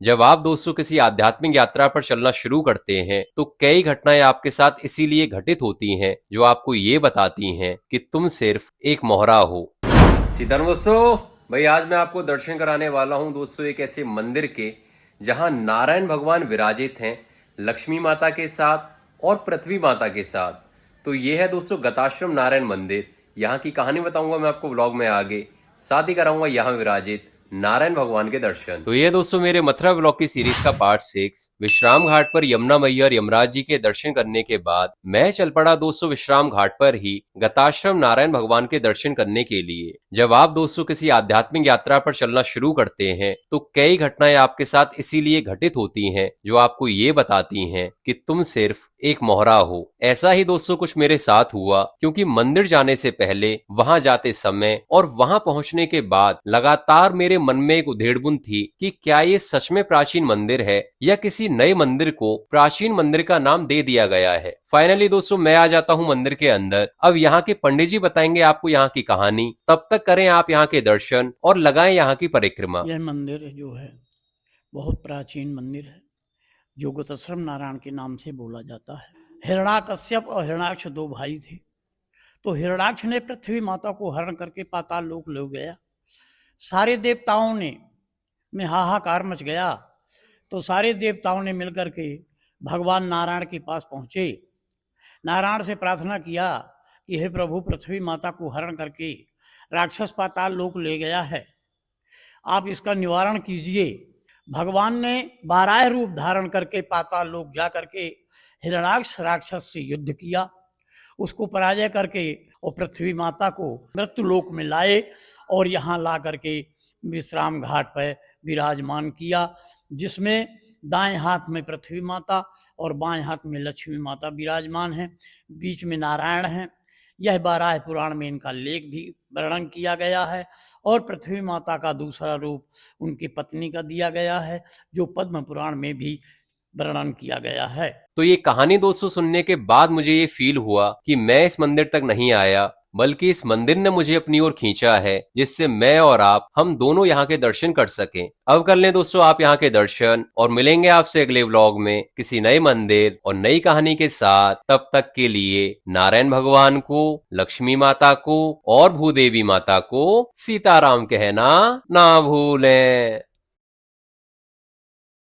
जब आप दोस्तों किसी आध्यात्मिक यात्रा पर चलना शुरू करते हैं तो कई घटनाएं आपके साथ इसीलिए घटित होती हैं जो आपको ये बताती हैं कि तुम सिर्फ एक मोहरा हो। सीताराम दोस्तों, भाई आज मैं आपको दर्शन कराने वाला हूं दोस्तों एक ऐसे मंदिर के जहां नारायण भगवान विराजित हैं, लक्ष्मी माता के साथ और पृथ्वी माता के साथ। तो ये है दोस्तों गताश्रम नारायण मंदिर। यहाँ की कहानी बताऊंगा मैं आपको व्लॉग में आगे, साथ ही कराऊंगा यहाँ विराजित नारायण भगवान के दर्शन। तो ये दोस्तों मेरे मथुरा व्लॉग की सीरीज का पार्ट 6। विश्राम घाट पर यमुना मैया और यमराज जी के दर्शन करने के बाद मैं चल पड़ा दोस्तों विश्राम घाट पर ही गताश्रम नारायण भगवान के दर्शन करने के लिए। जब आप दोस्तों किसी आध्यात्मिक यात्रा पर चलना शुरू करते हैं तो कई घटनाएं आपके साथ इसीलिए घटित होती हैं जो आपको ये बताती हैं कि तुम सिर्फ एक मोहरा हो। ऐसा ही दोस्तों कुछ मेरे साथ हुआ, क्योंकि मंदिर जाने से पहले, वहां जाते समय और वहां पहुंचने के बाद लगातार मेरे मन में एक उधेड़बुन थी कि क्या ये सच में प्राचीन मंदिर है या किसी नए मंदिर को प्राचीन मंदिर का नाम दे दिया गया है। फाइनली दोस्तों मैं आ जाता हूँ मंदिर के अंदर। अब यहाँ के पंडित जी बताएंगे आपको यहाँ की कहानी। तब तक करें आप यहाँ के दर्शन और लगाएं यहाँ की परिक्रमा। यह मंदिर जो है बहुत प्राचीन मंदिर है जो गताश्रम नारायण के नाम से बोला जाता है। हिरण्याकश्यप और हिरण्याक्ष दो भाई थे। तो हिरण्याक्ष ने पृथ्वी माता को हरण करके पाताल लोक ले गया। सारे देवताओं ने में हाहाकार मच गया। तो सारे देवताओं ने मिलकर के भगवान नारायण के पास पहुंचे। नारायण से प्रार्थना किया कि हे प्रभु, पृथ्वी माता को हरण करके राक्षस पाताल लोक ले गया है, आप इसका निवारण कीजिए। भगवान ने 12 रूप धारण करके पाताल लोक जा करके हिरण्याक्ष राक्षस से युद्ध किया, उसको पराजय करके और पृथ्वी माता को मृत्यु लोक में लाए और यहाँ ला करके विश्राम घाट पर विराजमान किया, जिसमें दाएं हाथ में पृथ्वी माता और बाएं हाथ में लक्ष्मी माता विराजमान हैं, बीच में नारायण हैं। यह 12 पुराण में इनका लेख भी वर्णन किया गया है और पृथ्वी माता का दूसरा रूप उनकी पत्नी का दिया गया है जो पद्म पुराण में भी वर्णन किया गया है। तो ये कहानी दोस्तों सुनने के बाद मुझे ये फील हुआ कि मैं इस मंदिर तक नहीं आया, बल्कि इस मंदिर ने मुझे अपनी ओर खींचा है, जिससे मैं और आप हम दोनों यहाँ के दर्शन कर सकें। अब कर लें दोस्तों आप यहाँ के दर्शन और मिलेंगे आपसे अगले व्लॉग में किसी नए मंदिर और नई कहानी के साथ। तब तक के लिए नारायण भगवान को, लक्ष्मी माता को और भूदेवी माता को सीताराम कहना ना भूलें।